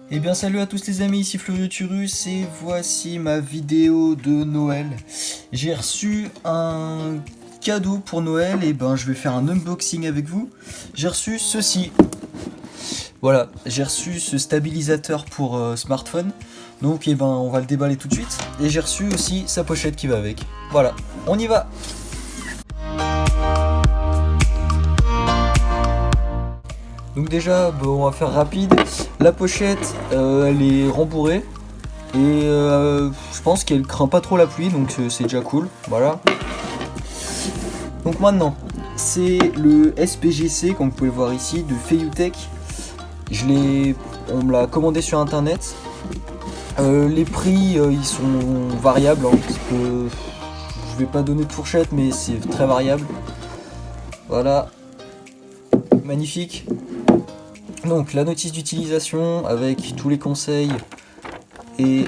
Eh bien salut à tous les amis, ici Florioturus et voici ma vidéo de Noël. J'ai reçu un cadeau pour Noël et ben je vais faire un unboxing avec vous. J'ai reçu ceci. Voilà, j'ai reçu ce stabilisateur pour smartphone. Donc ben on va le déballer tout de suite. Et j'ai reçu aussi sa pochette qui va avec. Voilà, on y va. Donc déjà, on va faire rapide. La pochette, elle est rembourrée. Et je pense qu'elle craint pas trop la pluie, donc c'est déjà cool. Voilà. Donc maintenant, c'est le SPGC, comme vous pouvez le voir ici, de Feiyutech. On me l'a commandé sur internet. Les prix, ils sont variables, hein, parce que je vais pas donner de fourchette, mais c'est très variable. Voilà. Magnifique. Donc la notice d'utilisation avec tous les conseils et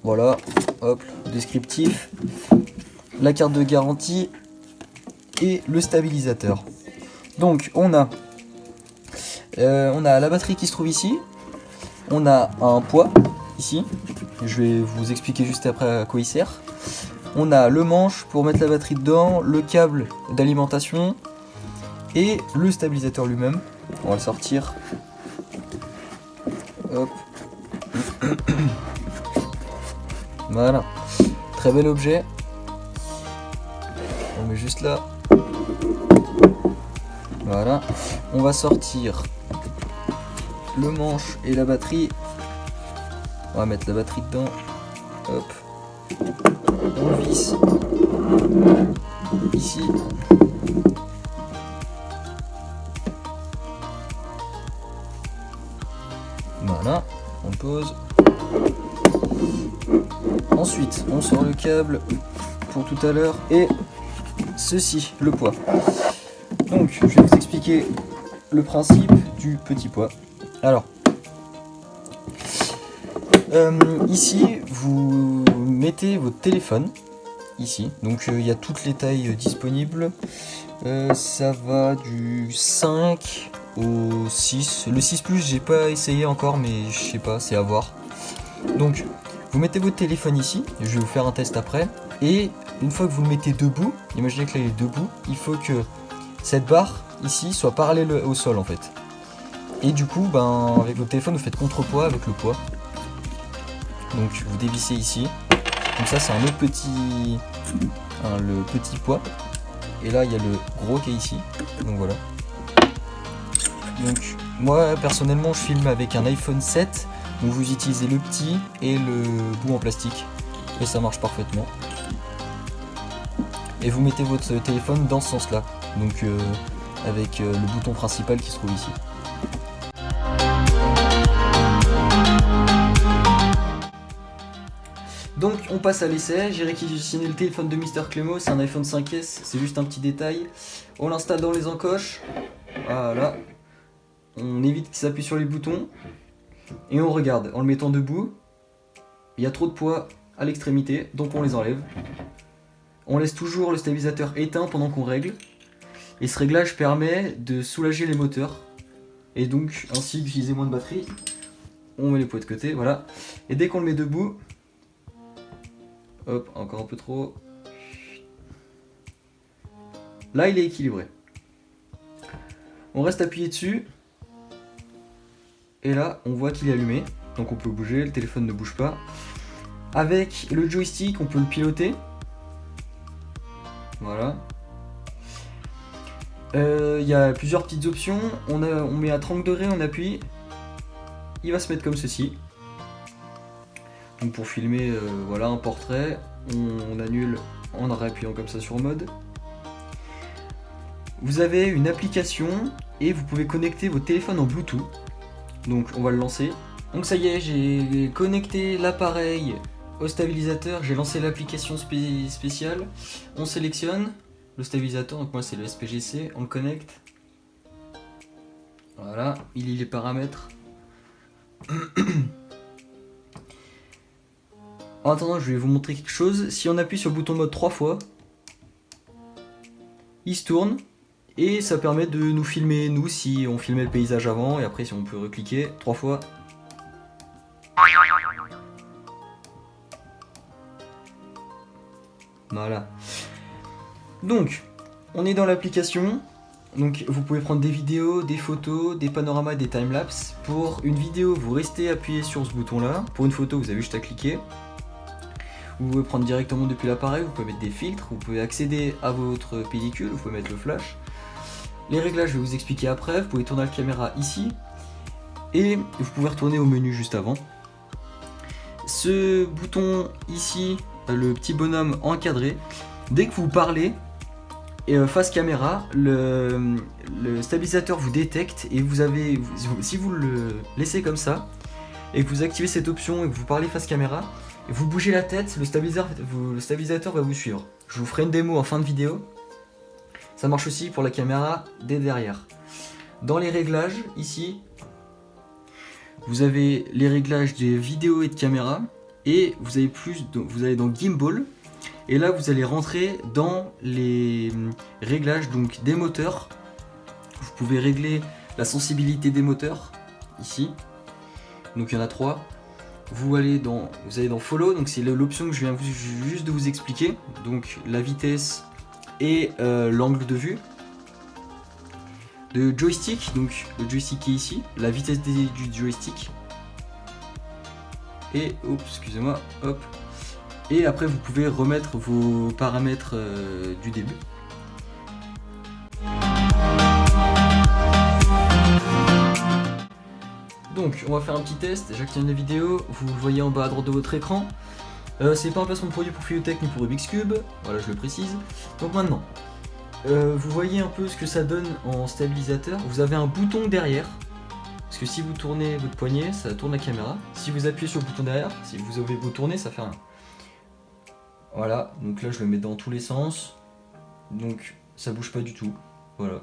voilà, hop, descriptif, la carte de garantie et le stabilisateur. Donc on a la batterie qui se trouve ici, on a un poids ici, je vais vous expliquer juste après à quoi il sert. On a le manche pour mettre la batterie dedans, le câble d'alimentation et le stabilisateur lui-même. On va le sortir. Hop. Voilà. Très bel objet. On met juste là. Voilà. On va sortir le manche et la batterie. On va mettre la batterie dedans. Hop. On visse ici. Voilà, on pose. Ensuite, on sort le câble pour tout à l'heure et ceci, le poids. Donc, je vais vous expliquer le principe du petit poids. Alors, ici, vous mettez votre téléphone, ici. Donc, il y a toutes les tailles disponibles. Ça va du 5 au 6. Le 6 plus, j'ai pas essayé encore, mais je sais pas, c'est à voir. Donc, vous mettez votre téléphone ici, je vais vous faire un test après. Et une fois que vous le mettez debout, imaginez que là il est debout, il faut que cette barre ici soit parallèle au sol en fait. Et du coup, avec votre téléphone, vous faites contrepoids avec le poids. Donc, vous dévissez ici. Comme ça, c'est un autre petit, le petit poids. Et là, il y a le gros qui est ici. Donc voilà. Donc moi personnellement je filme avec un iPhone 7, donc vous utilisez le petit et le bout en plastique et ça marche parfaitement. Et vous mettez votre téléphone dans ce sens là, donc avec le bouton principal qui se trouve ici. Donc on passe à l'essai, j'ai réquisitionné le téléphone de Mister Clémo, c'est un iPhone 5S, c'est juste un petit détail. On l'installe dans les encoches, voilà. On évite qu'il s'appuie sur les boutons et on regarde en le mettant debout. Il y a trop de poids à l'extrémité, donc on les enlève. On laisse toujours le stabilisateur éteint pendant qu'on règle. Et ce réglage permet de soulager les moteurs et donc ainsi d'utiliser moins de batterie. On met les poids de côté, voilà. Et dès qu'on le met debout, hop, encore un peu trop. Là, il est équilibré. On reste appuyé dessus. Et là, on voit qu'il est allumé, donc on peut bouger, le téléphone ne bouge pas. Avec le joystick, on peut le piloter. Voilà. Il y a plusieurs petites options. On met à 30 degrés, on appuie. Il va se mettre comme ceci. Donc pour filmer voilà, un portrait, on annule en appuyant comme ça sur mode. Vous avez une application et vous pouvez connecter votre téléphone en Bluetooth. Donc on va le lancer. Donc ça y est, j'ai connecté l'appareil au stabilisateur, j'ai lancé l'application spéciale. On sélectionne le stabilisateur, donc moi c'est le SPGC, on le connecte. Voilà, il lit les paramètres. En attendant, je vais vous montrer quelque chose. Si on appuie sur le bouton mode 3 fois, il se tourne. Et ça permet de nous filmer, nous, si on filmait le paysage avant, et après si on peut recliquer 3 fois, Voilà. Donc, on est dans l'application. Donc, vous pouvez prendre des vidéos, des photos, des panoramas, des timelapses. Pour une vidéo, vous restez appuyé sur ce bouton-là. Pour une photo, vous avez juste à cliquer. Vous pouvez prendre directement depuis l'appareil, vous pouvez mettre des filtres, vous pouvez accéder à votre pellicule, vous pouvez mettre le flash. Les réglages, je vais vous expliquer après. Vous pouvez tourner la caméra ici. Et vous pouvez retourner au menu juste avant. Ce bouton ici, le petit bonhomme encadré, dès que vous parlez face caméra, le stabilisateur vous détecte et si vous le laissez comme ça et que vous activez cette option et que vous parlez face caméra, vous bougez la tête, le stabilisateur va vous suivre. Je vous ferai une démo en fin de vidéo. Ça marche aussi pour la caméra dès derrière. Dans les réglages, ici, vous avez les réglages des vidéos et de caméra et vous allez dans Gimbal et là vous allez rentrer dans les réglages donc des moteurs. Vous pouvez régler la sensibilité des moteurs ici, donc il y en a 3. Vous allez dans Follow, donc c'est l'option que je viens juste de vous expliquer, donc la vitesse et l'angle de vue. De joystick, donc le joystick qui est ici, la vitesse du joystick. Et, excusez-moi, hop. Et après vous pouvez remettre vos paramètres du début. Donc on va faire un petit test, j'active la vidéo, vous le voyez en bas à droite de votre écran. C'est pas un placement de produit pour Fuyotech ni pour Rubik's Cube, voilà je le précise. Donc maintenant, vous voyez un peu ce que ça donne en stabilisateur. Vous avez un bouton derrière, parce que si vous tournez votre poignet, ça tourne la caméra. Si vous appuyez sur le bouton derrière, si vous avez vous tourner, ça fait un... Voilà, donc là je le mets dans tous les sens, donc ça bouge pas du tout, voilà.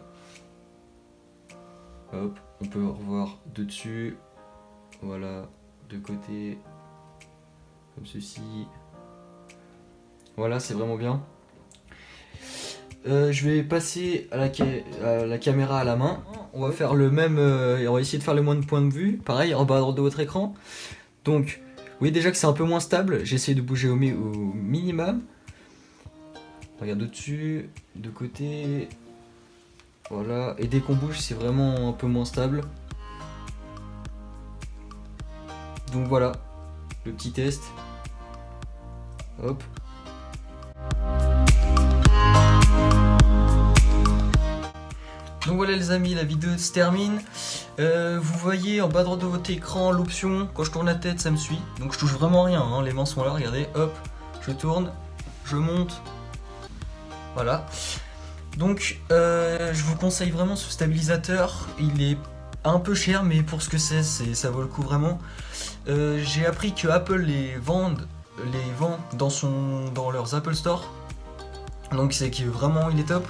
Hop, on peut revoir de dessus, voilà, de côté, comme ceci. Voilà, c'est vraiment bien. Je vais passer à la caméra à la main. On va faire le même, on va essayer de faire le moins de points de vue. Pareil, en bas à droite de votre écran. Donc, vous voyez déjà que c'est un peu moins stable. J'essaie de bouger au minimum. Regarde au-dessus, de côté. Voilà, et dès qu'on bouge, c'est vraiment un peu moins stable. Donc voilà, le petit test. Hop. Donc voilà les amis, la vidéo se termine. Vous voyez en bas à droite de votre écran l'option, quand je tourne la tête ça me suit. Donc je touche vraiment rien, hein. Les mains sont là, regardez, hop, je tourne, je monte. Voilà. Donc je vous conseille vraiment ce stabilisateur, il est un peu cher mais pour ce que c'est, ça vaut le coup vraiment. J'ai appris que Apple les vend dans leurs Apple Store. Donc c'est que vraiment il est top.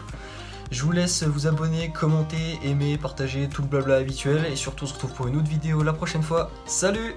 Je vous laisse vous abonner, commenter, aimer, partager, tout le blabla habituel. Et surtout on se retrouve pour une autre vidéo la prochaine fois. Salut!